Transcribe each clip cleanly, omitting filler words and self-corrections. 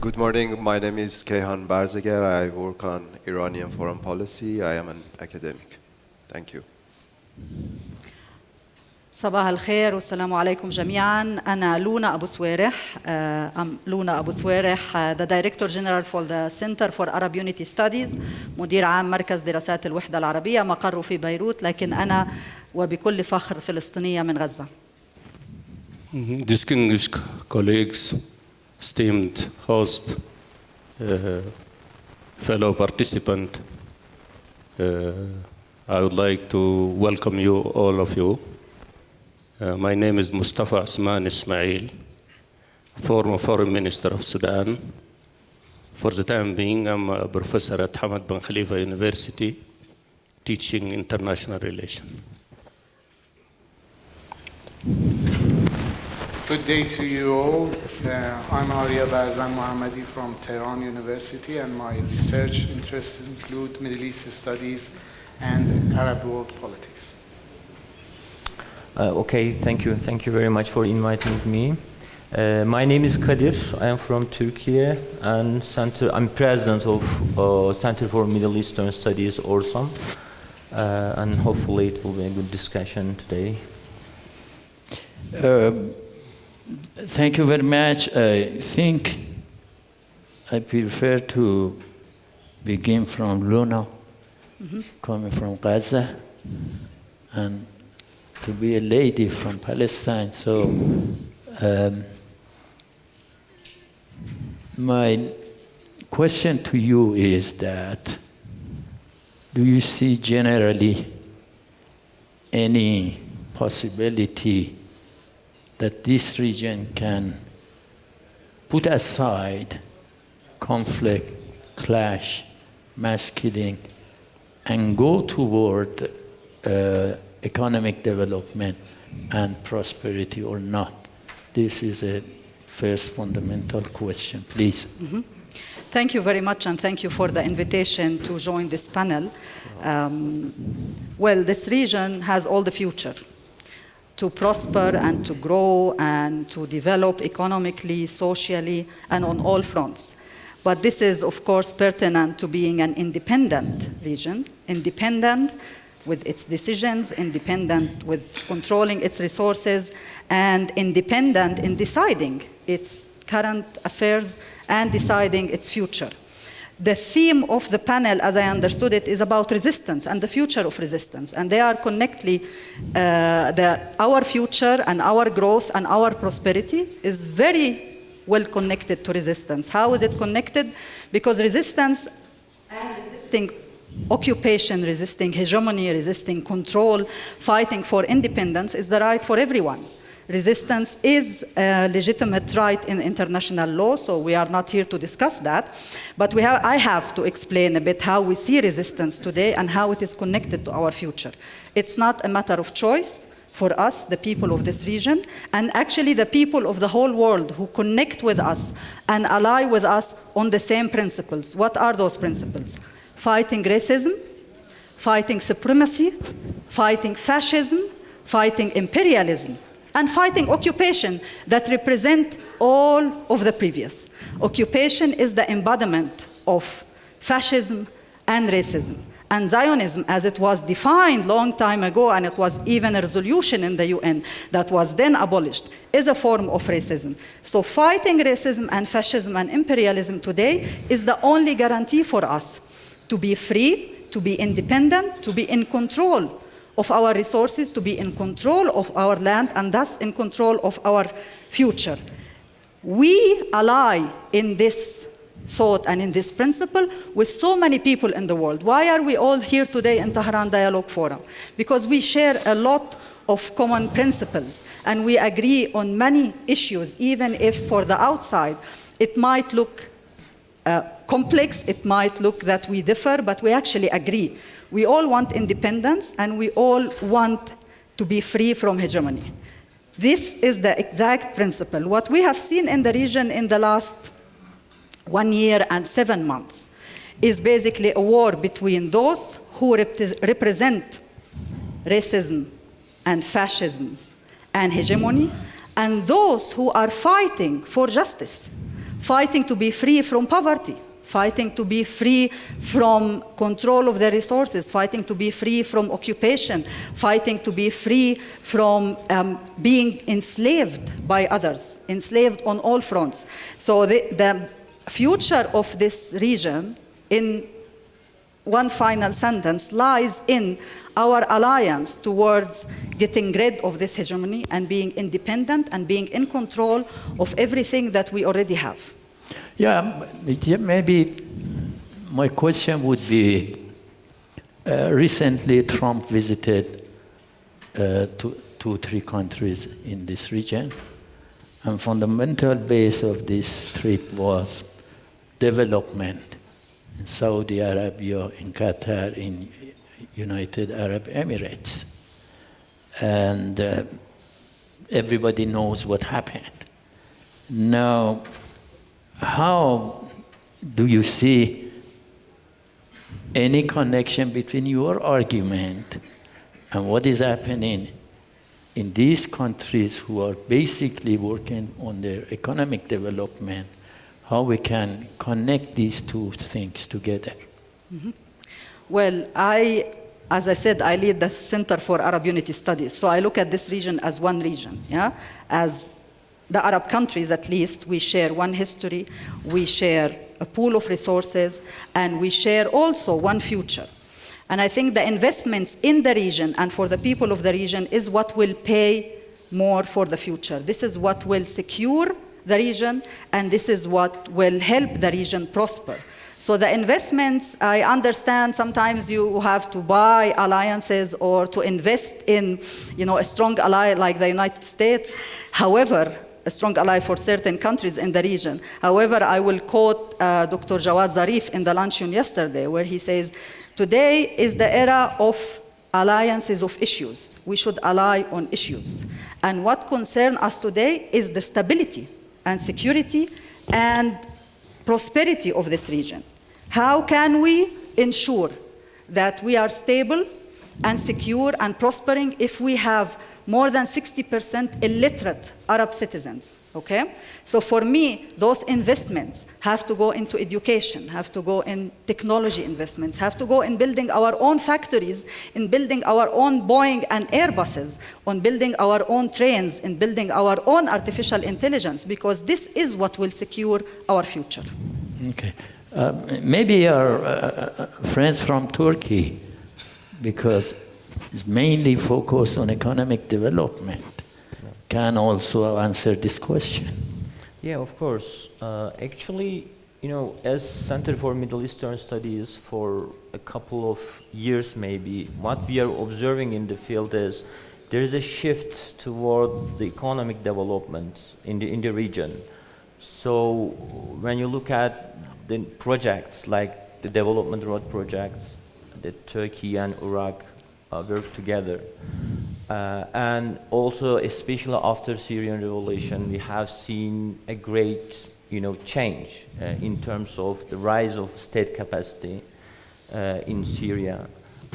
Good morning. My name is Kayhan Barzegar. I work on Iranian foreign policy. I am an academic. Thank you. صباح الخير والسلام عليكم جميعا. أنا لونا أبوسويرح. I'm Luna Abuswaireh, the Director General for the Center for Arab Unity Studies, مدير عام مركز دراسات الوحدة العربية، مقره في بيروت، لكن أنا وبكل فخر فلسطينية من غزة. Distinguished colleagues, esteemed host, fellow participant, I would like to welcome you, all of you. My name is Mustafa Ismail, former Foreign Minister of Sudan. For the time being, I'm a professor at Hamad bin Khalifa University, teaching international relations. Good day to you all. I'm Ariabarzan Mohammadi from Tehran University, and my research interests include Middle East studies and Arab world politics. Okay, thank you. Thank you very much for inviting me. My name is Kadir. I am from Turkey, and I'm president of Center for Middle Eastern Studies, ORSAM, and hopefully it will be a good discussion today. Thank you very much. I think I prefer to begin from Luna, coming from Gaza, and to be a lady from Palestine. So my question to you is that, do you see generally any possibility that this region can put aside conflict, clash, mass killing, and go toward economic development and prosperity or not? This is a first fundamental question, please. Thank you very much, and thank you for the invitation to join this panel. Well, this region has all the future to prosper and to grow and to develop economically, socially, and on all fronts. But this is, of course, pertinent to being an independent region, independent with its decisions, independent with controlling its resources, and independent in deciding its current affairs and deciding its future. The theme of the panel, as I understood it, is about resistance and the future of resistance. And they are connectly, our future and our growth and our prosperity is very well connected to resistance. How is it connected? Because resistance and resisting occupation, resisting hegemony, resisting control, fighting for independence is the right for everyone. Resistance is a legitimate right in international law, so we are not here to discuss that. But I have to explain a bit how we see resistance today and how it is connected to our future. It's not a matter of choice for us, the people of this region, and actually the people of the whole world who connect with us and ally with us on the same principles. What are those principles? Fighting racism, fighting supremacy, fighting fascism, fighting imperialism, and fighting occupation that represent all of the previous. Occupation is the embodiment of fascism and racism. And Zionism, as it was defined long time ago, and it was even a resolution in the UN that was then abolished, is a form of racism. So fighting racism and fascism and imperialism today is the only guarantee for us to be free, to be independent, to be in control of our resources, to be in control of our land, and thus in control of our future. We ally in this thought and in this principle with so many people in the world. Why are we all here today in Tehran Dialogue Forum? Because we share a lot of common principles, and we agree on many issues, even if for the outside it might look complex, it might look that we differ, but we actually agree. We all want independence, and we all want to be free from hegemony. This is the exact principle. What we have seen in the region in the last 1 year and 7 months is basically a war between those who represent racism and fascism and hegemony, and those who are fighting for justice, fighting to be free from poverty, fighting to be free from control of their resources, fighting to be free from occupation, fighting to be free from being enslaved by others, enslaved on all fronts. So the future of this region, in one final sentence, lies in our alliance towards getting rid of this hegemony and being independent and being in control of everything that we already have. Yeah, maybe my question would be, recently Trump visited 2-3 countries in this region, and fundamental base of this trip was development in Saudi Arabia, in Qatar, in United Arab Emirates. And everybody knows what happened. Now, how do you see any connection between your argument and what is happening in these countries who are basically working on their economic development, how we can connect these two things together? Mm-hmm. Well, as I said, I lead the Center for Arab Unity Studies. So I look at this region as one region, yeah? As the Arab countries, at least, we share one history, we share a pool of resources, and we share also one future. And I think the investments in the region and for the people of the region is what will pay more for the future. This is what will secure the region, and this is what will help the region prosper. So the investments, I understand sometimes you have to buy alliances or to invest in, a strong ally like the United States. However, a strong ally for certain countries in the region. However, I will quote Dr. Jawad Zarif in the luncheon yesterday, where he says, today is the era of alliances of issues. We should ally on issues. And what concerns us today is the stability and security and prosperity of this region. How can we ensure that we are stable and secure and prospering if we have more than 60% illiterate Arab citizens, okay? So for me, those investments have to go into education, have to go in technology investments, have to go in building our own factories, in building our own Boeing and Airbuses, on building our own trains, in building our own artificial intelligence, because this is what will secure our future. Okay. Maybe our friends from Turkey, because it's mainly focused on economic development, can also answer this question. Yeah, of course. Actually, as Center for Middle Eastern Studies for a couple of years maybe, what we are observing in the field is there is a shift toward the economic development in the region. So when you look at the projects like the development road projects that Turkey and Iraq work together, and also especially after Syrian revolution, we have seen a great change in terms of the rise of state capacity in Syria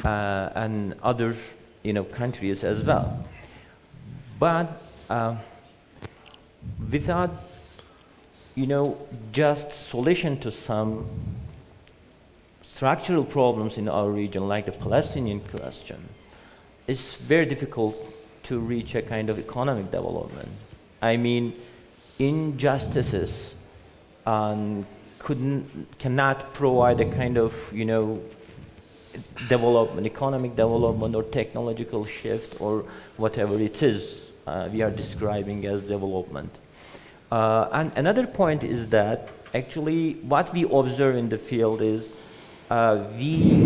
and other countries as well. But without just solution to some structural problems in our region, like the Palestinian question, it's very difficult to reach a kind of economic development. I mean, injustices cannot provide a kind of development, economic development or technological shift or whatever it is we are describing as development. And another point is that actually what we observe in the field is we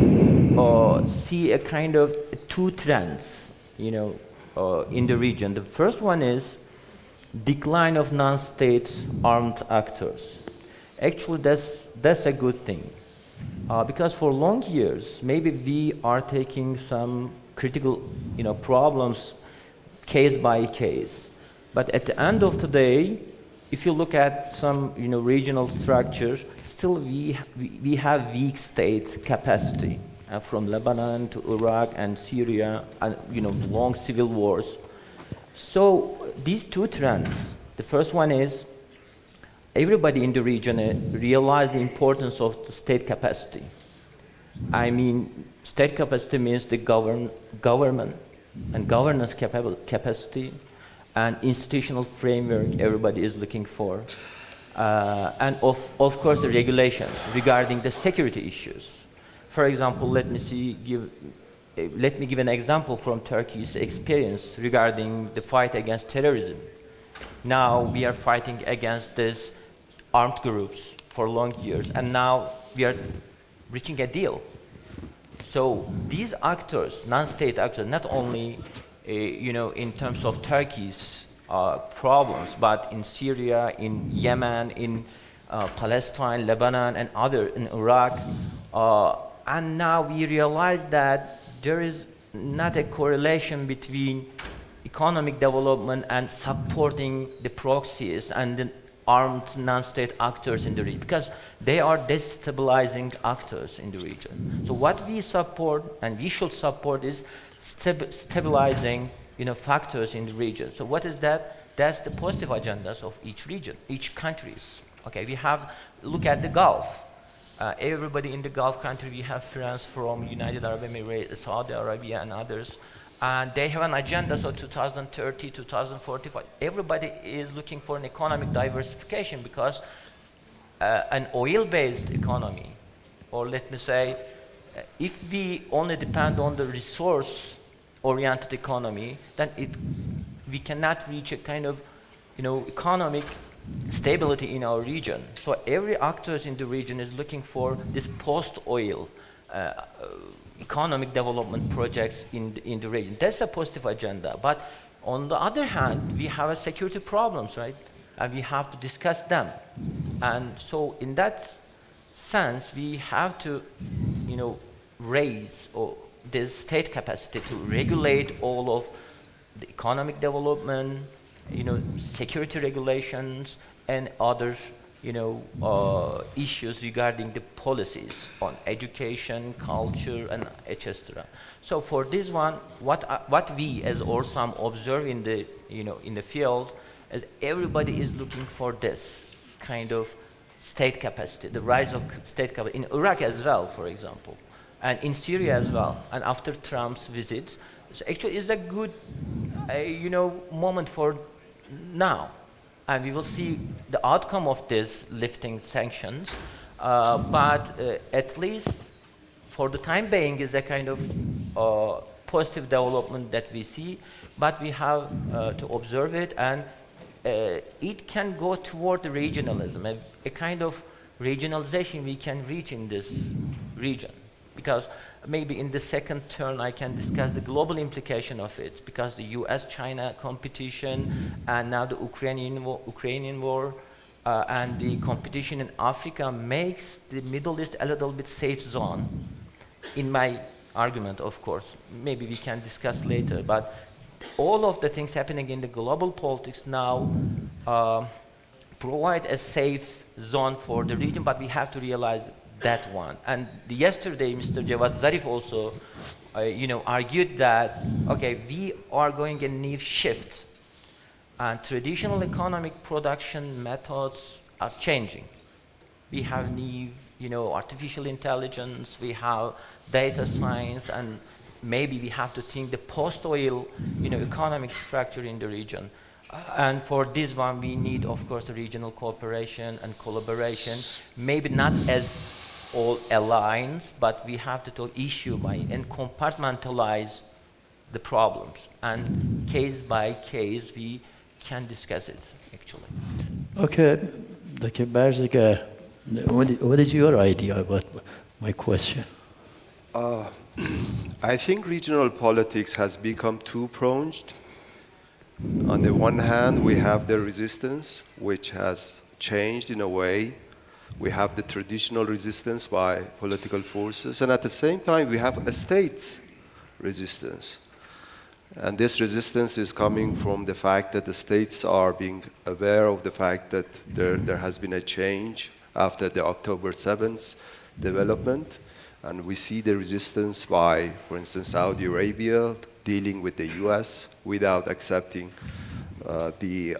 see a kind of two trends, in the region. The first one is decline of non-state armed actors. Actually, that's a good thing, because for long years, maybe we are taking some critical, problems case by case. But at the end of the day, if you look at some, regional structures, still we have weak state capacity from Lebanon to Iraq and Syria, and long civil wars. So these two trends, the first one is everybody in the region realized the importance of the state capacity. I mean, state capacity means the government and governance capacity and institutional framework everybody is looking for. And of course the regulations regarding the security issues. For example, let me give an example from Turkey's experience regarding the fight against terrorism. Now we are fighting against these armed groups for long years, and now we are reaching a deal. So these actors, non-state actors, not only in terms of Turkey's problems, but in Syria, in Yemen, in Palestine, Lebanon, and other in Iraq, and now we realize that there is not a correlation between economic development and supporting the proxies and the armed non-state actors in the region, because they are destabilizing actors in the region. So what we support and we should support is stabilizing factors in the region. So what is that? That's the positive agendas of each region, each countries. Okay, we have, look at the Gulf. Everybody in the Gulf country, we have friends from United Arab Emirates, Saudi Arabia and others, and they have an agenda, so 2030, 2045. Everybody is looking for an economic diversification because an oil-based economy, or let me say, if we only depend on the resource-oriented economy, then we cannot reach a kind of economic stability in our region. So every actor in the region is looking for this post-oil economic development projects in the region. That's a positive agenda. But on the other hand, we have security problems, right? And we have to discuss them. And so in that sense, we have to, raise this state capacity to regulate all of the economic development, security regulations, and other, issues regarding the policies on education, culture, and etc. So for this one, what we as ORSAM observe in the field is everybody is looking for this kind of state capacity, the rise of state capacity in Iraq as well, for example, and in Syria as well. And after Trump's visit, so actually it's a good, moment for now. And we will see the outcome of this lifting sanctions, but at least for the time being is a kind of positive development that we see, but we have to observe it, and it can go toward the regionalism, a kind of regionalization we can reach in this region, because maybe in the second turn I can discuss the global implication of it, because the US-China competition and now the Ukrainian war and the competition in Africa makes the Middle East a little bit safe zone. In my argument, of course, maybe we can discuss later, but all of the things happening in the global politics now provide a safe zone for the region, but we have to realize that one. And yesterday, Mr. Javad Zarif also, argued that, okay, we are going a new shift, and traditional economic production methods are changing. We have new, artificial intelligence, we have data science, and maybe we have to think the post-oil, economic structure in the region. And for this one, we need, of course, the regional cooperation and collaboration, maybe not as all alliance, but we have to talk issue by and compartmentalize the problems, and case by case we can discuss it actually. Okay, Dr. Barzegar, what is your idea about my question? I think regional politics has become two-pronged. On the one hand, we have the resistance, which has changed in a way. We have the traditional resistance by political forces, and at the same time, we have a state's resistance. And this resistance is coming from the fact that the states are being aware of the fact that there has been a change after the October 7th development. And we see the resistance by, for instance, Saudi Arabia dealing with the US without accepting the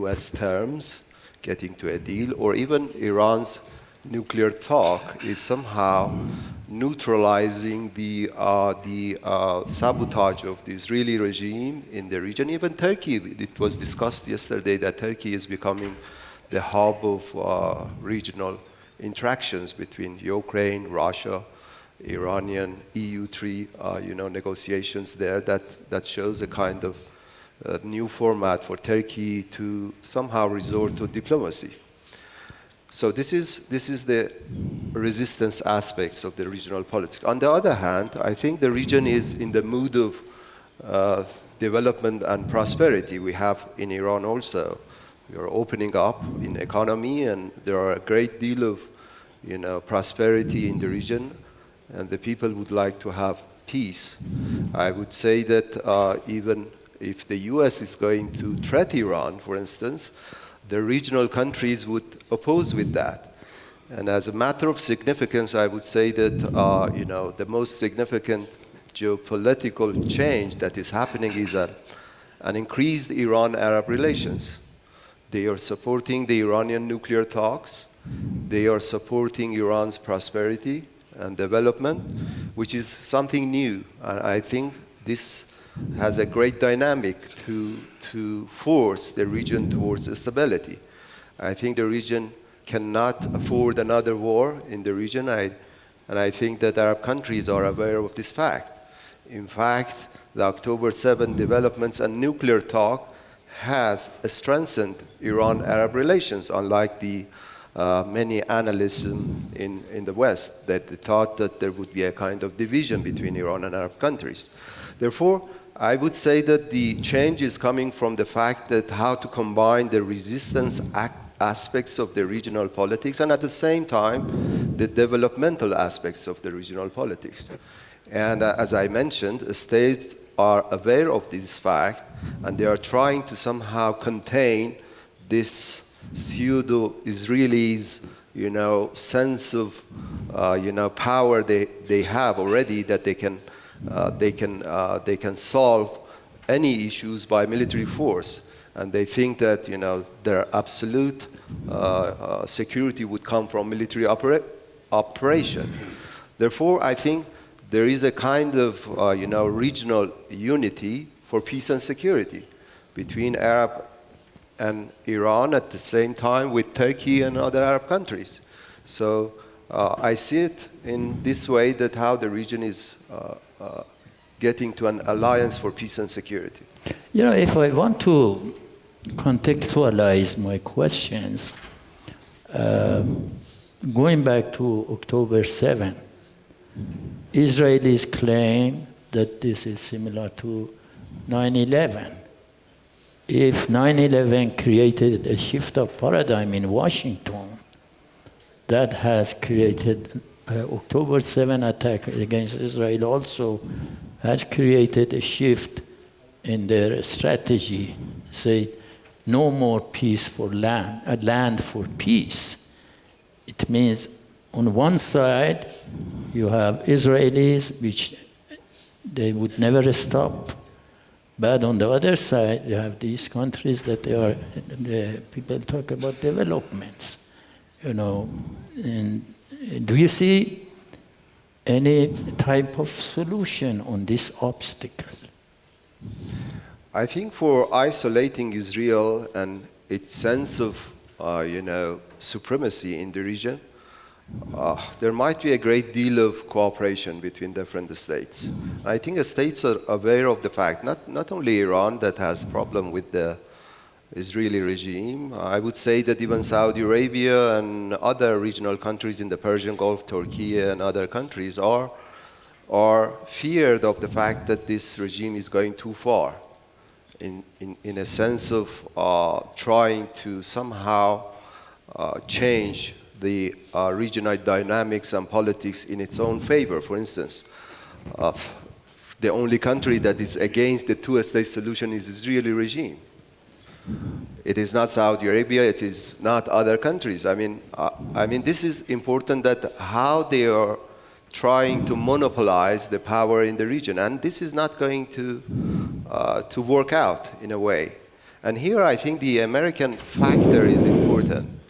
US terms getting to a deal, or even Iran's nuclear talk is somehow neutralizing the sabotage of the Israeli regime in the region. Even Turkey, it was discussed yesterday that Turkey is becoming the hub of regional interactions between Ukraine, Russia, Iranian, EU3, negotiations there. That shows a kind of new format for Turkey to somehow resort to diplomacy. So this is the resistance aspects of the regional politics. On the other hand, I think the region is in the mood of development and prosperity. We have in Iran also. We are opening up in economy, and there are a great deal of prosperity in the region, and the people would like to have peace. I would say that even if the US is going to threat Iran, for instance, the regional countries would oppose with that. And as a matter of significance, I would say that the most significant geopolitical change that is happening is an increased Iran-Arab relations. They are supporting the Iranian nuclear talks. They are supporting Iran's prosperity and development, which is something new. And I think this has a great dynamic to force the region towards stability. I think the region cannot afford another war in the region, and I think that Arab countries are aware of this fact. In fact, the October 7 developments and nuclear talk has strengthened Iran-Arab relations, unlike the many analysts in the West that thought that there would be a kind of division between Iran and Arab countries. Therefore, I would say that the change is coming from the fact that how to combine the resistance aspects of the regional politics and at the same time the developmental aspects of the regional politics. And as I mentioned, states are aware of this fact, and they are trying to somehow contain this pseudo-Israelis, sense of, power they have already, that they can solve any issues by military force, and they think that their absolute security would come from military operation. Therefore, I think there is a kind of regional unity for peace and security between Arab and Iran at the same time with Turkey and other Arab countries. So I see it in this way, that how the region is getting to an alliance for peace and security. If I want to contextualize my questions, going back to October 7, Israelis claim that this is similar to 9/11. If 9/11 created a shift of paradigm in Washington, that has created October 7 attack against Israel also has created a shift in their strategy. Say, no more peace for land, a land for peace. It means on one side, you have Israelis, which they would never stop. But on the other side, you have these countries that the people talk about developments. And do you see any type of solution on this obstacle? I think for isolating Israel and its sense of, supremacy in the region, there might be a great deal of cooperation between different states. I think the states are aware of the fact, not only Iran that has problem with the Israeli regime. I would say that even Saudi Arabia and other regional countries in the Persian Gulf, Turkey and other countries are feared of the fact that this regime is going too far in a sense of trying to somehow change the regional dynamics and politics in its own favor. For instance, the only country that is against the two-state solution is the Israeli regime. It is not Saudi Arabia, it is not other countries. I mean, this is important, that how they are trying to monopolize the power in the region, and this is not going to work out in a way. And here I think the American factor is important. important.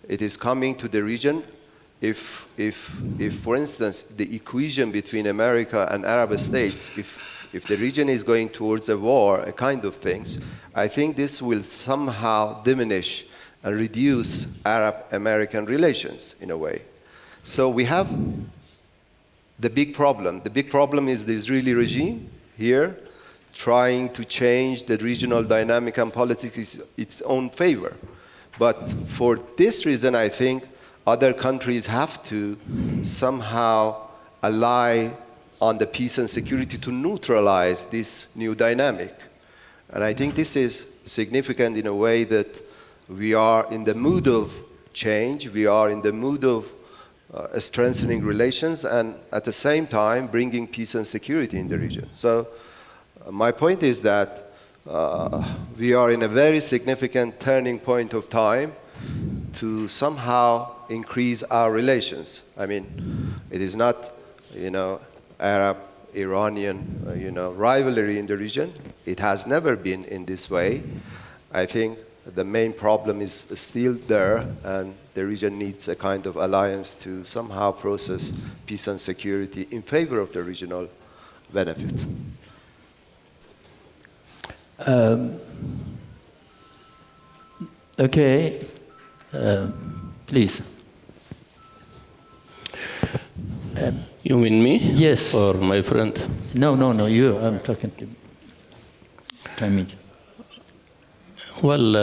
It is coming to the region. If for instance, the equation between America and Arab states, if the region is going towards a war, a kind of things, I think this will somehow diminish and reduce Arab-American relations in a way. So we have the big problem. The big problem is the Israeli regime here trying to change the regional dynamic and politics in its own favor. But for this reason, I think other countries have to somehow ally on the peace and security to neutralize this new dynamic. And I think this is significant in a way that we are in the mood of change, we are in the mood of strengthening relations, and at the same time bringing peace and security in the region. So my point is that we are in a very significant turning point of time to somehow increase our relations. I mean, it is not, Arab-Iranian, rivalry in the region. It has never been in this way. I think the main problem is still there, and the region needs a kind of alliance to somehow process peace and security in favor of the regional benefit. Okay, please. You mean me? Yes. Or my friend? No, you. I'm talking to Temiz. Well,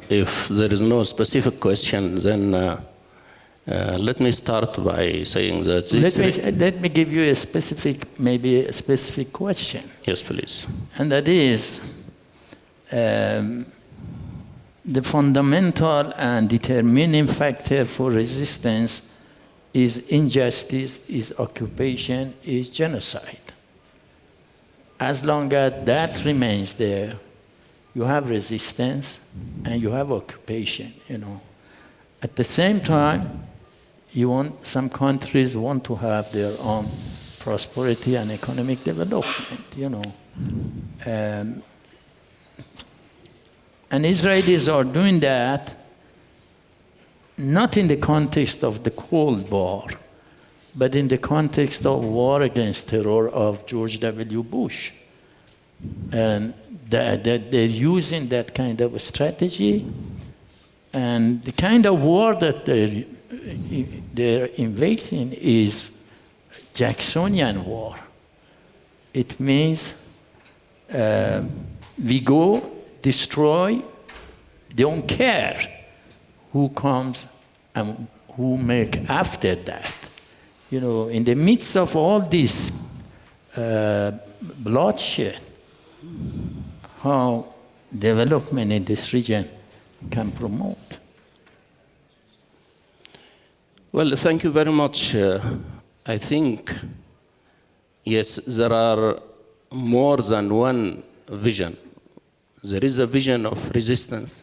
if there is no specific question, then let me start by saying that this... Let me give you maybe a specific question. Yes, please. And that is, the fundamental and determining factor for resistance is injustice, is occupation, is genocide. As long as that remains there, you have resistance and you have occupation, At the same time, some countries want to have their own prosperity and economic development, And Israelis are doing that not in the context of the Cold War, but in the context of war against terror of George W. Bush. And they're using that kind of a strategy, and the kind of war that they're invading is Jacksonian war. It means we go, destroy, don't care who comes and who make after that. In the midst of all this bloodshed, how development in this region can promote. Well, thank you very much. I think, yes, there are more than one vision. There is a vision of resistance,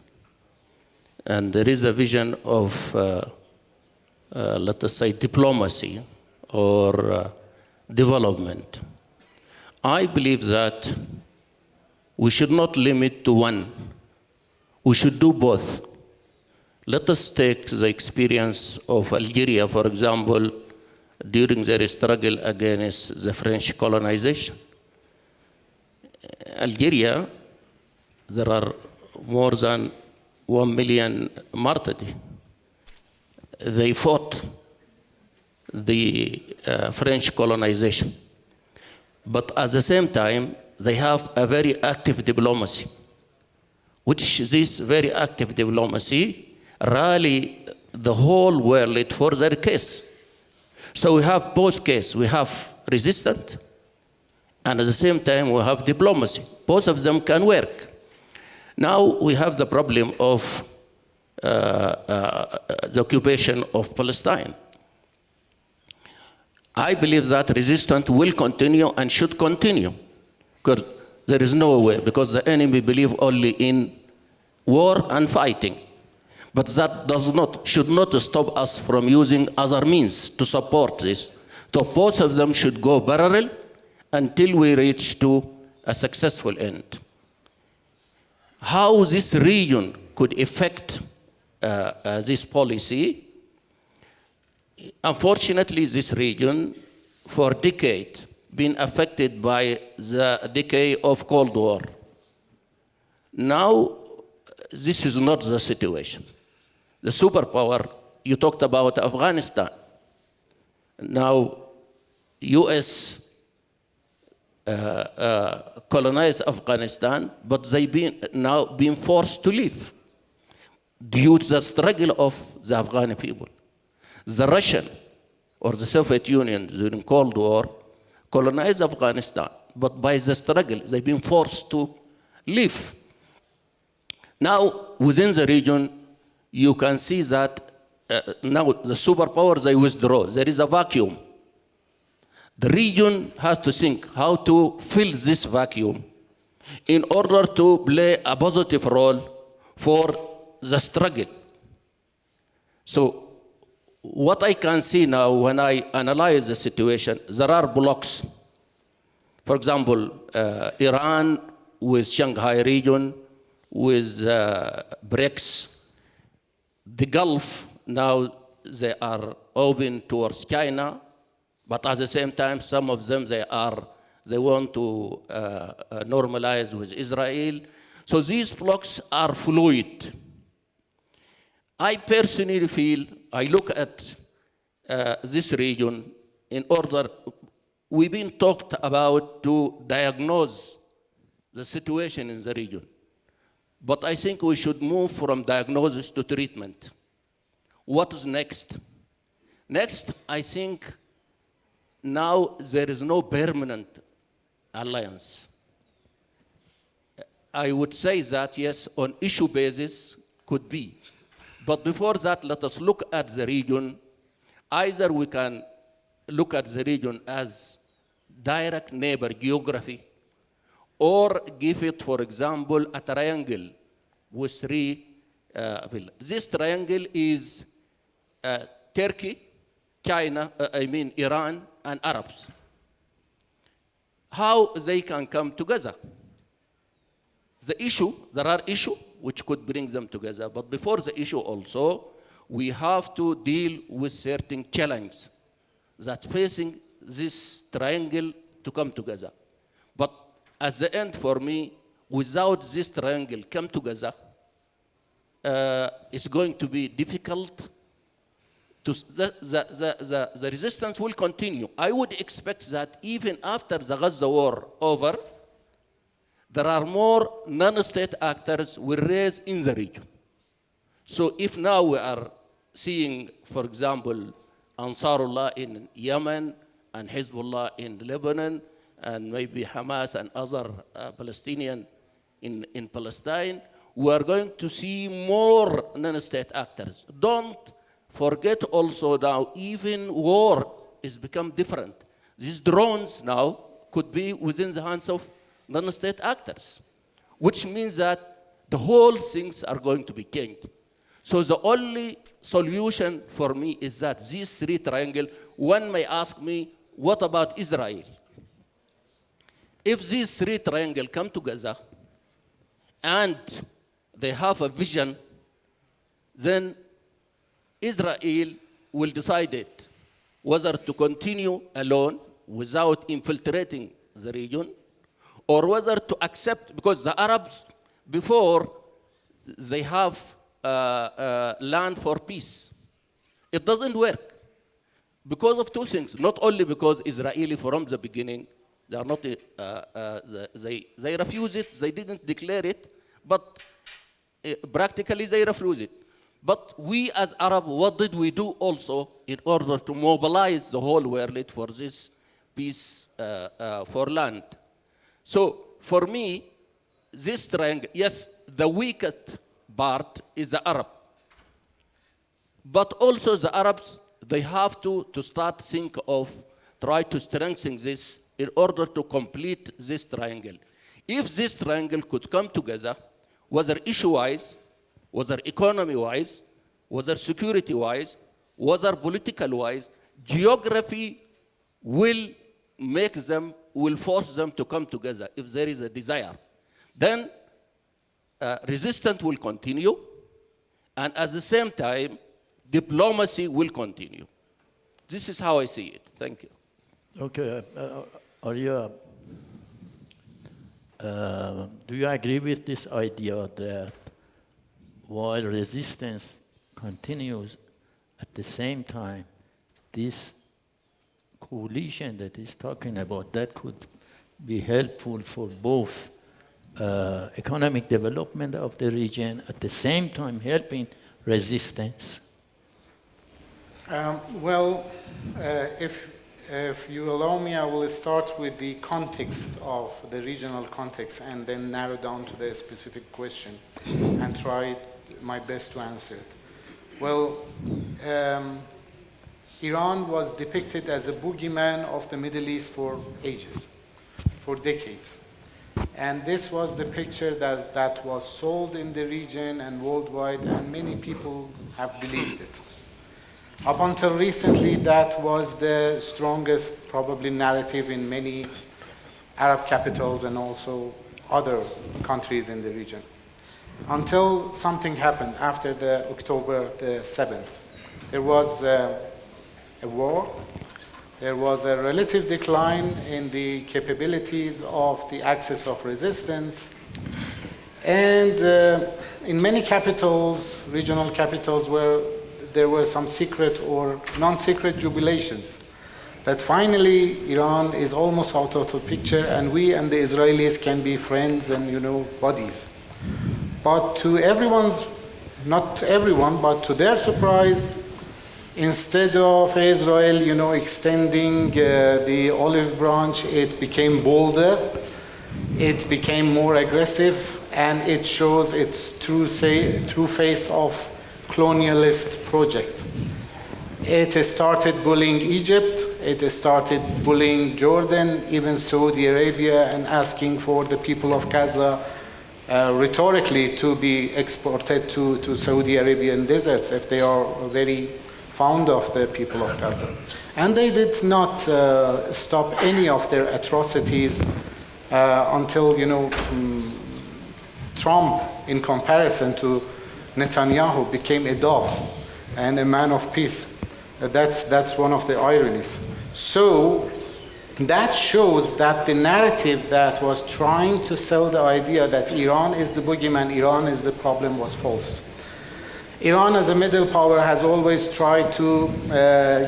and there is a vision of, let us say, diplomacy or development. I believe that we should not limit to one. We should do both. Let us take the experience of Algeria, for example, during their struggle against the French colonization. Algeria, there are more than 1 million martyrs. They fought the French colonization. But at the same time, they have a very active diplomacy, which this very active diplomacy rally the whole world for their case. So we have both cases. We have resistance, and at the same time, we have diplomacy. Both of them can work. Now we have the problem of the occupation of Palestine. I believe that resistance will continue and should continue, because there is no way, because the enemy believes only in war and fighting. But that should not stop us from using other means to support this. So both of them should go parallel until we reach to a successful end. How this region could affect this policy. Unfortunately, this region, for decades, been affected by the decay of Cold War. Now, this is not the situation. The superpower, you talked about Afghanistan. Now, US colonized Afghanistan, but they've now been forced to leave due to the struggle of the Afghani people. The Russian or the Soviet Union during Cold War colonized Afghanistan, but by the struggle, they've been forced to leave. Now, within the region, you can see that now the superpowers, they withdraw. There is a vacuum. The region has to think how to fill this vacuum in order to play a positive role for the struggle. So, what I can see now when I analyze the situation, there are blocks. For example, Iran with Shanghai region, with BRICS, the Gulf, now they are open towards China, but at the same time, some of them, they want to normalize with Israel. So these blocks are fluid. I personally feel, I look at this region in order, we've been talked about to diagnose the situation in the region. But I think we should move from diagnosis to treatment. What is next? Next, I think now there is no permanent alliance. I would say that, yes, on issue basis could be. But before that, let us look at the region. Either we can look at the region as direct neighbor geography, or give it, for example, a triangle with three pillars. This triangle is Turkey, China, Iran, and Arabs. How they can come together? There are issues which could bring them together, but before the issue also, we have to deal with certain challenges that facing this triangle to come together. But at the end, for me, without this triangle come together, it's going to be difficult. The resistance will continue. I would expect that even after the Gaza war over, there are more non-state actors will raise in the region. So if now we are seeing, for example, Ansarullah in Yemen and Hezbollah in Lebanon and maybe Hamas and other Palestinian in Palestine, we are going to see more non-state actors. Don't forget also now, even war is become different. These drones now could be within the hands of non-state actors, which means that the whole things are going to be changed. So the only solution for me is that these three triangles, one may ask me, what about Israel? If these three triangles come together and they have a vision, then Israel will decide whether to continue alone without infiltrating the region, or whether to accept, because the Arabs, before, they have land for peace. It doesn't work because of two things. Not only because Israeli from the beginning, they are not, they refuse it, they didn't declare it, but practically they refuse it. But we as Arab, what did we do also in order to mobilize the whole world for this peace for land? So for me, this triangle, yes, the weakest part is the Arab. But also the Arabs, they have to start think of, try to strengthen this in order to complete this triangle. If this triangle could come together, whether issue-wise, whether economy-wise, whether security-wise, whether political-wise, geography will make them, will force them to come together if there is a desire. Then resistance will continue, And at the same time, diplomacy will continue. This is how I see it. Thank you. Okay, do you agree with this idea that while resistance continues, at the same time, this coalition that is talking about, that could be helpful for both economic development of the region, at the same time helping resistance? If you allow me, I will start with the context of the regional context and then narrow down to the specific question and try my best to answer it. Well, Iran was depicted as a boogeyman of the Middle East for ages, for decades. And this was the picture that was sold in the region and worldwide, and many people have believed it. Up until recently, that was the strongest, probably, narrative in many Arab capitals and also other countries in the region. Until something happened after the October the 7th. There was a war. There was a relative decline in the capabilities of the axis of resistance. And in many capitals, regional capitals, where there were some secret or non-secret jubilations that finally Iran is almost out of the picture and we and the Israelis can be friends and, buddies. But to everyone's, not everyone, but to their surprise, instead of Israel, extending the olive branch, it became bolder, it became more aggressive, and it shows its true face of colonialist project. It started bullying Egypt, it started bullying Jordan, even Saudi Arabia, and asking for the people of Gaza rhetorically to be exported to Saudi Arabian deserts if they are very fond of the people of Gaza. And they did not stop any of their atrocities until, Trump, in comparison to Netanyahu, became a dove and a man of peace. That's one of the ironies. So that shows that the narrative that was trying to sell the idea that Iran is the boogeyman, Iran is the problem, was false. Iran as a middle power has always tried to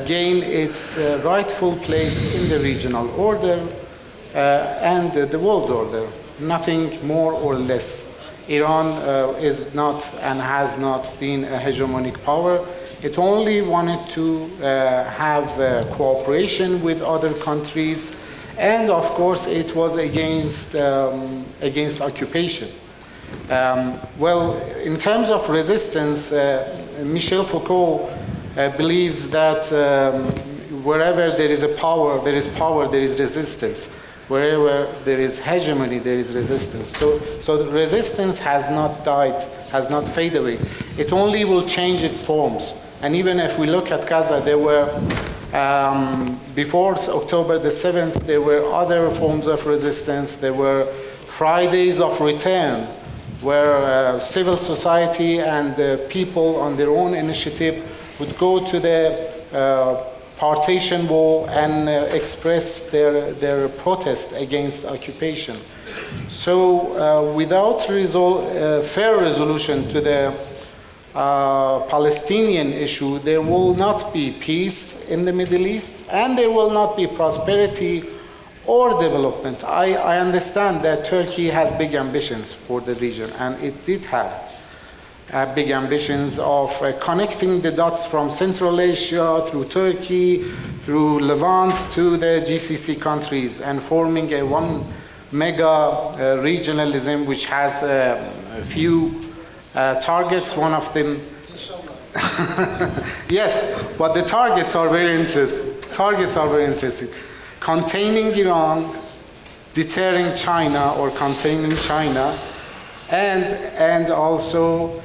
gain its rightful place in the regional order and the world order, nothing more or less. Iran is not and has not been a hegemonic power. It only wanted to have cooperation with other countries, and of course it was against occupation. Well, in terms of resistance, Michel Foucault believes that wherever there is power, there is resistance. Wherever there is hegemony, there is resistance. So the resistance has not died, has not faded away. It only will change its forms. And even if we look at Gaza, there were, before October the 7th, there were other forms of resistance. There were Fridays of Return, where civil society and the people on their own initiative would go to the partition wall and express their protest against occupation. So without fair resolution to the Palestinian issue, there will not be peace in the Middle East, and there will not be prosperity or development. I understand that Turkey has big ambitions for the region, and it did have big ambitions of connecting the dots from Central Asia through Turkey, through Levant to the GCC countries, and forming a one mega regionalism which has a few targets. One of them, yes, but the targets are very interesting. Containing Iran, deterring China or containing China, and also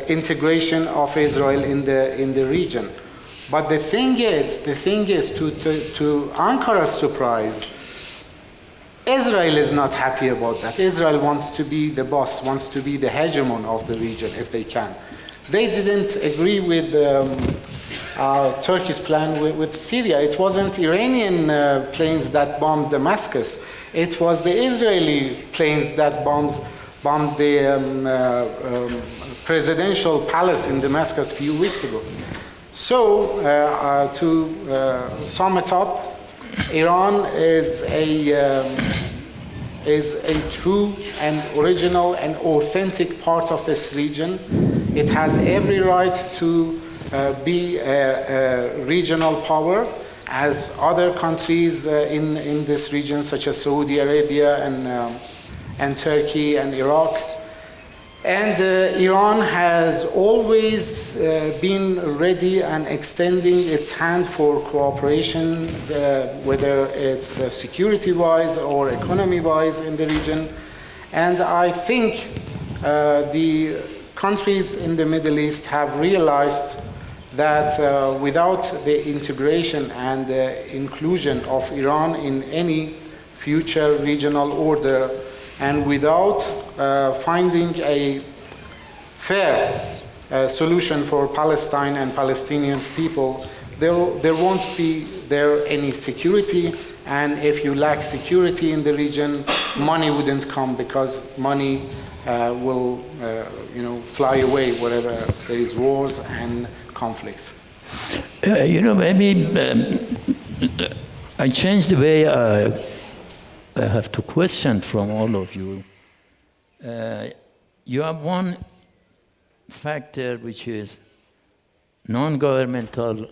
integration of Israel in the region. But the thing is, to Ankara's surprise, Israel is not happy about that. Israel wants to be the boss, wants to be the hegemon of the region if they can. They didn't agree with Turkey's plan with Syria. It wasn't Iranian planes that bombed Damascus. It was the Israeli planes that bombed the presidential palace in Damascus a few weeks ago. So, to sum it up, Iran is a true and original and authentic part of this region. It has every right to be a regional power, as other countries in this region, such as Saudi Arabia and Turkey and Iraq. And Iran has always been ready and extending its hand for cooperation, whether it's security-wise or economy-wise in the region. And I think the countries in the Middle East have realized that without the integration and the inclusion of Iran in any future regional order, and without finding a fair solution for Palestine and Palestinian people, there won't be any security. And if you lack security in the region, money wouldn't come, because money will fly away wherever there is wars and conflicts. Maybe I changed the way I have to question from all of you. You have one factor, which is non-governmental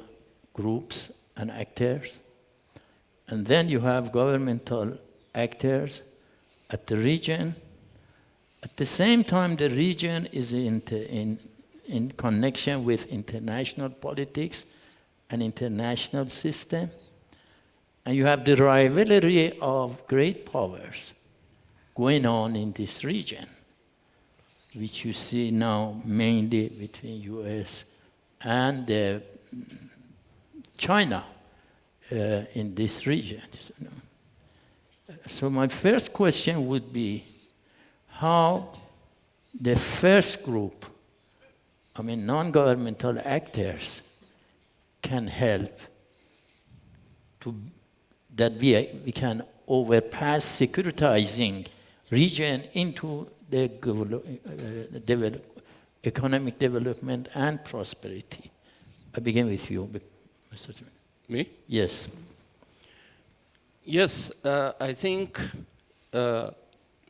groups and actors, and then you have governmental actors at the region. At the same time, the region is in connection with international politics and international system. And you have the rivalry of great powers going on in this region, which you see now mainly between US and China in this region. So my first question would be how the first group, non-governmental actors, can help that we can overpass securitizing region into the economic development and prosperity. I begin with you, Mr. Me? Yes. Yes, I think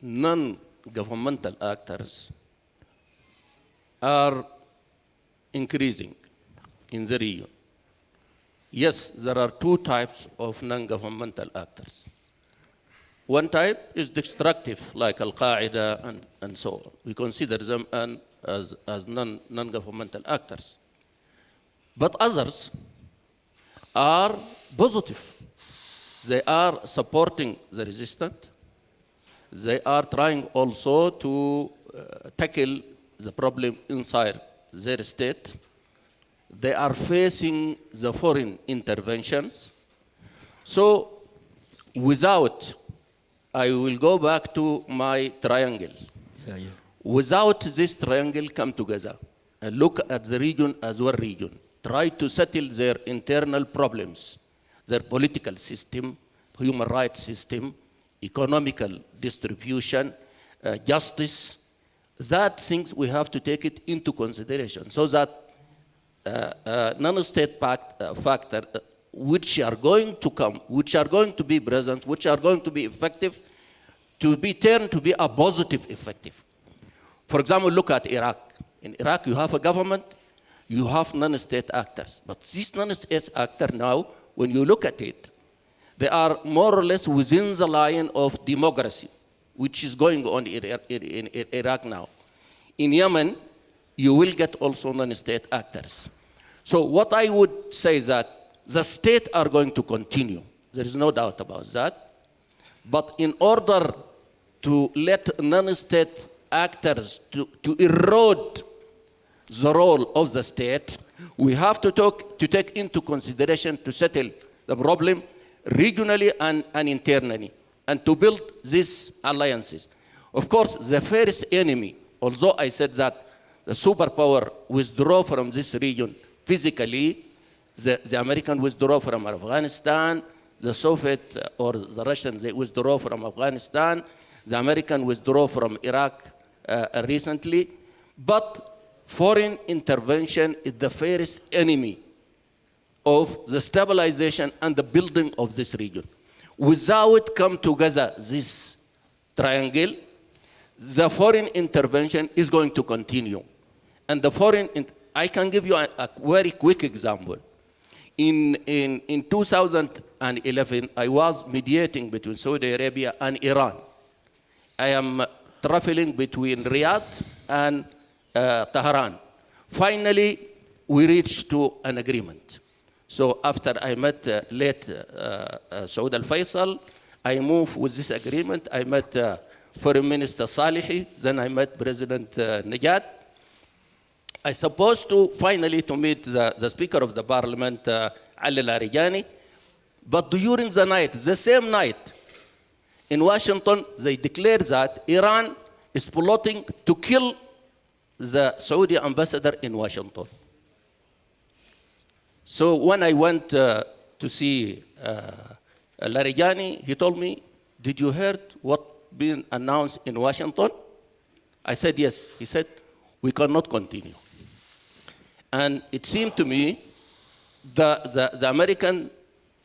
non-governmental actors are increasing in the region. Yes, there are two types of non-governmental actors. One type is destructive, like Al-Qaeda and so on. We consider them as non-governmental actors. But others are positive. They are supporting the resistant. They are trying also to tackle the problem inside their state. They are facing the foreign interventions. So without, I will go back to my triangle. Without this triangle come together and look at the region as one region, try to settle their internal problems, their political system, human rights system, economical distribution, justice, that things we have to take it into consideration so that non-state factor which are going to come, which are going to be present, which are going to be effective, to be turned to be a positive effective. For example, look at Iraq. In Iraq, you have a government, you have non-state actors. But these non-state actors now, when you look at it, they are more or less within the line of democracy, which is going on in Iraq now. In Yemen, you will get also non-state actors. So what I would say is that the state are going to continue. There is no doubt about that. But in order to let non-state actors to erode the role of the state, we have to take into consideration to settle the problem regionally and internally. and to build these alliances. Of course, the first enemy, although I said that the superpower withdraw from this region physically, the American withdraw from Afghanistan, the Soviet or the Russians, they withdraw from Afghanistan, the American withdraw from Iraq recently, but foreign intervention is the first enemy of the stabilization and the building of this region. Without come together this triangle, the foreign intervention is going to continue. And the I can give you a very quick example. In 2011, I was mediating between Saudi Arabia and Iran. I am traveling between Riyadh and Tehran. Finally, we reached to an agreement. So after I met late Saud al-Faisal, I moved with this agreement. I met Foreign Minister Salihi, then I met President Najat. I supposed to finally to meet the Speaker of the Parliament, Ali Larijani, but during the night, the same night, in Washington, they declared that Iran is plotting to kill the Saudi ambassador in Washington. So when I went to see Larijani, he told me, "Did you hear what been announced in Washington?" I said, "Yes." He said, "We cannot continue." And it seemed to me the American,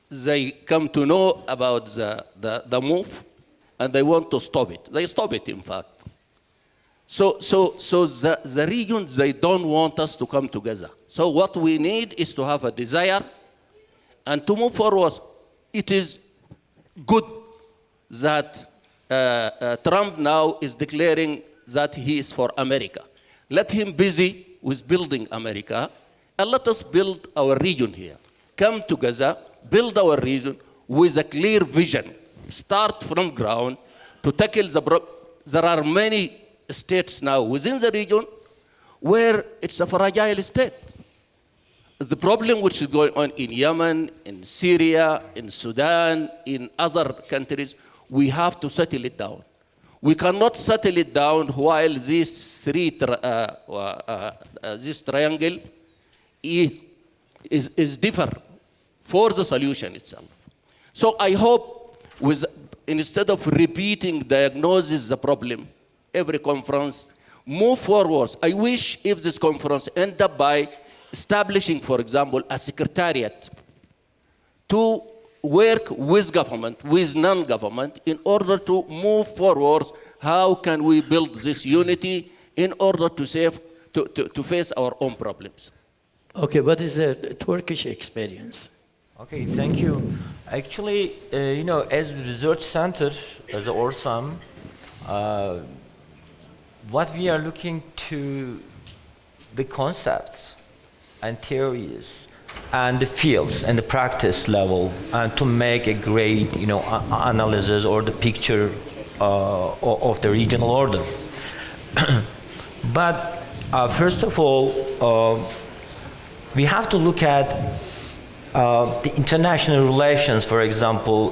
they come to know about the move, and they want to stop it. They stop it, in fact. So the regions, they don't want us to come together. So what we need is to have a desire and to move forward. It is good that Trump now is declaring that he is for America. Let him busy with building America, and let us build our region here. Come together, build our region with a clear vision. Start from ground to tackle the problem. There are many states now within the region where it's a fragile state. The problem which is going on in Yemen, in Syria, in Sudan, in other countries, we have to settle it down. We cannot settle it down while this triangle is different for the solution itself. So I hope instead of repeating diagnosis the problem, every conference, move forward. I wish if this conference end up by establishing, for example, a secretariat to work with government, with non-government, in order to move forward. How can we build this unity in order to face our own problems? Okay, what is the Turkish experience? Okay, thank you. Actually, as a research center, as the ORSAM, what we are looking to the concepts and theories and the fields and the practice level, and to make a great, analysis or the picture of the regional order. But first of all, we have to look at the international relations. For example,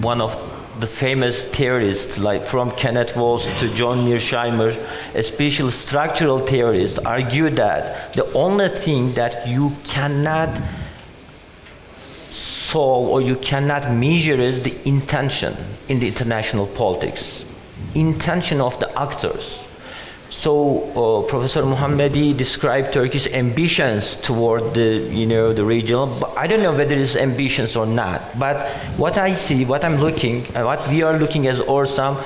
one of the famous theorists, like from Kenneth Walsh to John Mearsheimer, especially structural theorists, argue that the only thing that you cannot solve or you cannot measure is the intention in the international politics, intention of the actors. So Professor Mohammadi described Turkey's ambitions toward the regional, but I don't know whether it's ambitions or not. But what I see, what we are looking as ORSAM,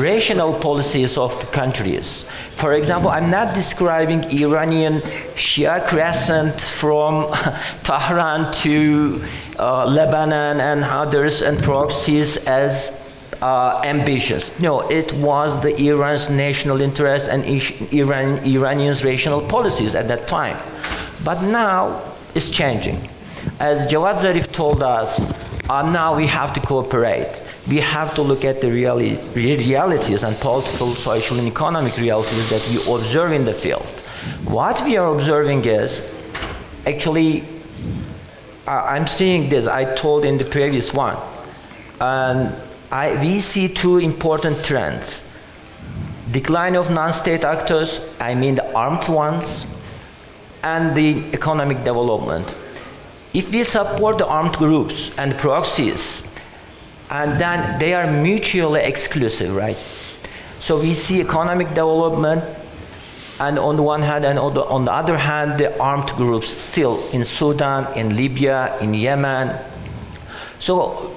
rational policies of the countries. For example, I'm not describing Iranian Shia crescent from Tehran to Lebanon and others and proxies as ambitions. No, it was the Iran's national interest and Iranians' rational policies at that time. But now it's changing. As Jawad Zarif told us, now we have to cooperate. We have to look at the realities and political, social, and economic realities that we observe in the field. What we are observing is, actually, I'm seeing this, I told in the previous one, And we see two important trends. Decline of non-state actors, I mean the armed ones, and the economic development. If we support the armed groups and proxies, and then they are mutually exclusive, right? So we see economic development, and on the one hand, and on the other hand, the armed groups still in Sudan, in Libya, in Yemen. So,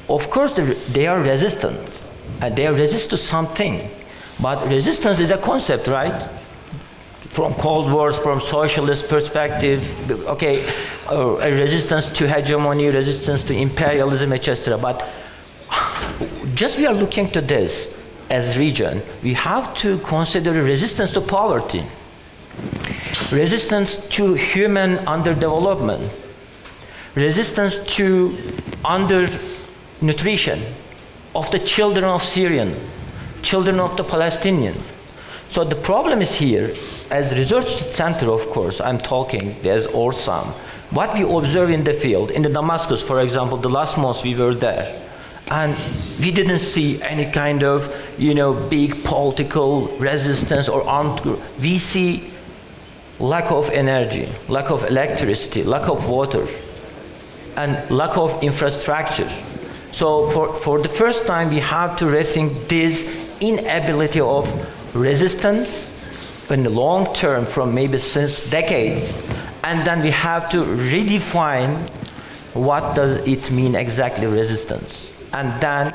of course, they are resistant, and they are resist to something. But resistance is a concept, right? From Cold Wars, from socialist perspective, okay, a resistance to hegemony, resistance to imperialism, etc. But just we are looking to this as region, we have to consider resistance to poverty, resistance to human underdevelopment, resistance to undernutrition of the children of Syrian, children of the Palestinian. So the problem is here, as research center, of course, I'm talking as ORSAM, what we observe in the field, in the Damascus, for example, the last month we were there, and we didn't see any kind of, big political resistance or armed group. We see lack of energy, lack of electricity, lack of water, and lack of infrastructure. So for the first time, we have to rethink this inability of resistance in the long term from maybe since decades, and then we have to redefine what does it mean exactly resistance. And then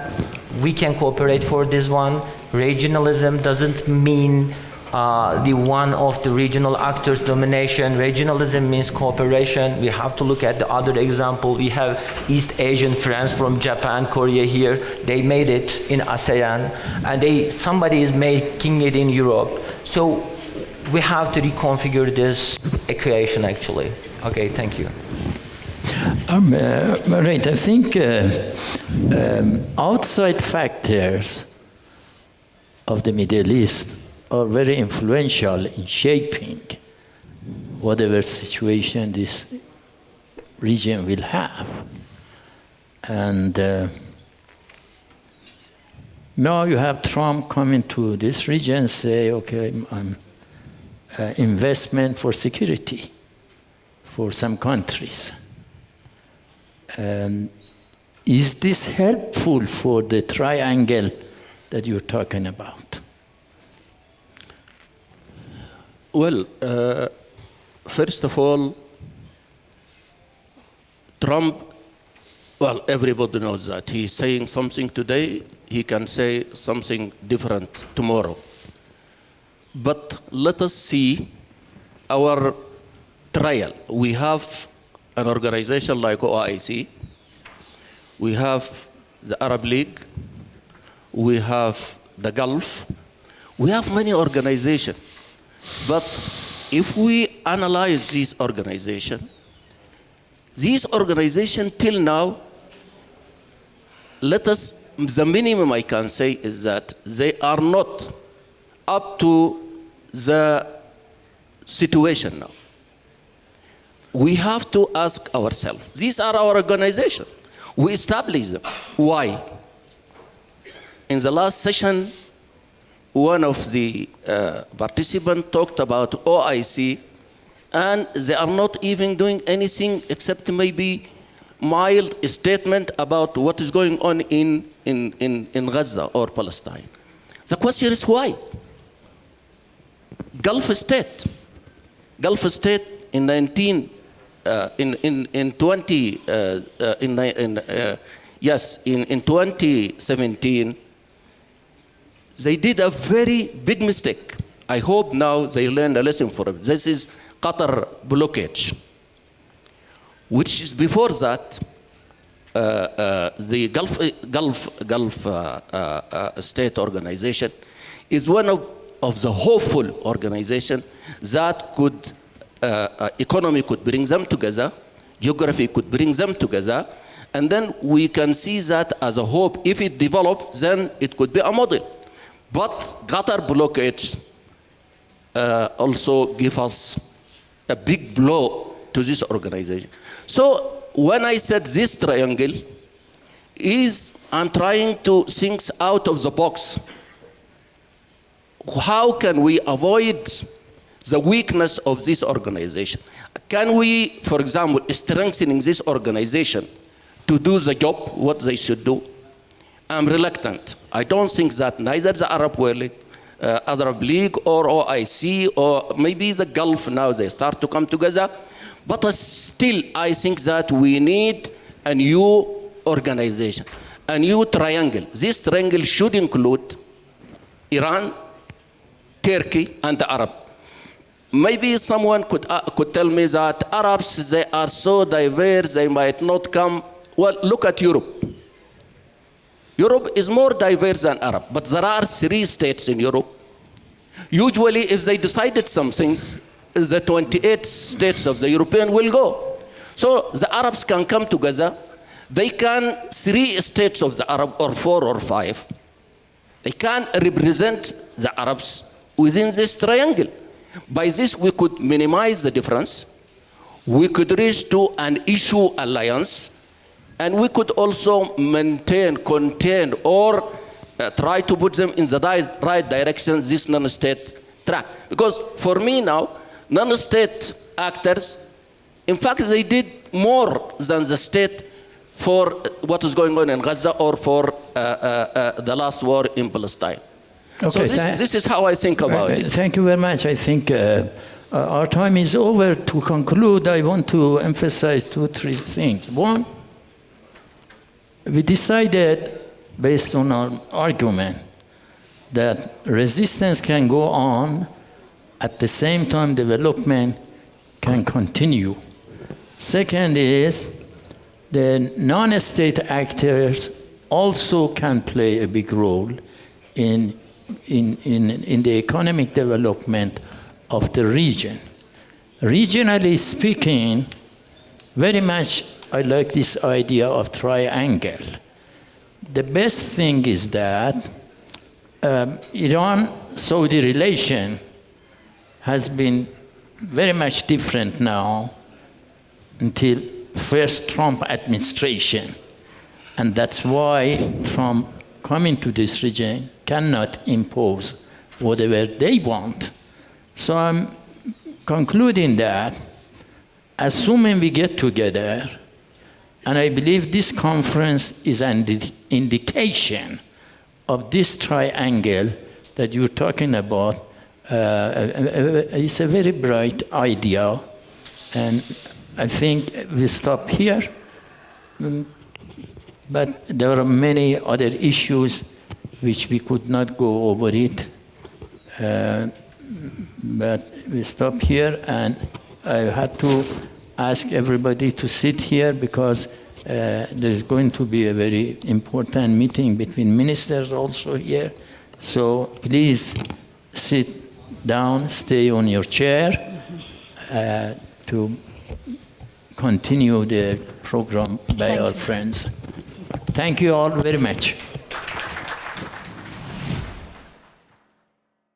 we can cooperate for this one. Regionalism doesn't mean the one of the regional actors' domination. Regionalism means cooperation. We have to look at the other example. We have East Asian friends from Japan, Korea here. They made it in ASEAN, and somebody is making it in Europe. So we have to reconfigure this equation, actually. Okay, thank you. Right, I think outside factors of the Middle East are very influential in shaping whatever situation this region will have. And now you have Trump coming to this region and say, okay, investment for security for some countries. Is this helpful for the triangle that you're talking about? Well, first of all, Trump, well, everybody knows that. He's saying something today, he can say something different tomorrow. But let us see our trial. We have an organization like OIC, we have the Arab League, we have the Gulf, we have many organizations. But if we analyze these organizations till now, the minimum I can say is that they are not up to the situation now. We have to ask ourselves, these are our organizations. We established them. Why? In the last session, one of the participants talked about OIC, and they are not even doing anything except maybe mild statement about what is going on in Gaza or Palestine. The question is why? Gulf State in 2017, they did a very big mistake. I hope now they learned a lesson from it. This is Qatar blockage, which is before that, the Gulf State Organization is one of the hopeful organizations that could, economy could bring them together, geography could bring them together, and then we can see that as a hope. If it develops, then it could be a model. But Qatar blockage also give us a big blow to this organization. So when I said this triangle, is I'm trying to think out of the box. How can we avoid the weakness of this organization? Can we, for example, strengthening this organization to do the job, what they should do? I'm reluctant. I don't think that neither the Arab League or OIC or maybe the Gulf now they start to come together. But still, I think that we need a new organization, a new triangle. This triangle should include Iran, Turkey, and the Arab. Maybe someone could tell me that Arabs, they are so diverse, they might not come. Well, look at Europe. Europe is more diverse than Arab, but there are 3 states in Europe. Usually, if they decided something, the 28 states of the European will go. So the Arabs can come together. They can, 3 states of the Arab, or 4 or 5, they can represent the Arabs within this triangle. By this, we could minimize the difference. We could reach to an issue alliance, and we could also maintain, contain, or try to put them in the right direction, this non-state track. Because for me now, non-state actors, in fact, they did more than the state for what is going on in Gaza or for the last war in Palestine. Okay, so this is how I think about it. Thank you very much. I think our time is over. To conclude, I want to emphasize 2 or 3 things. One, we decided, based on our argument, that resistance can go on, at the same time development can continue. Second is, the non-state actors also can play a big role in the economic development of the region. Regionally speaking, very much I like this idea of triangle. The best thing is that Iran-Saudi relation has been very much different now until first Trump administration. And that's why Trump coming to this region cannot impose whatever they want. So I'm concluding that, assuming we get together, and I believe this conference is an indication of this triangle that you're talking about. It's a very bright idea, and I think we stop here. But there are many other issues which we could not go over it. But we stop here, and I had to ask everybody to sit here because there's going to be a very important meeting between ministers also here. So please sit down, stay on your chair to continue the program by our friends. Thank you all very much.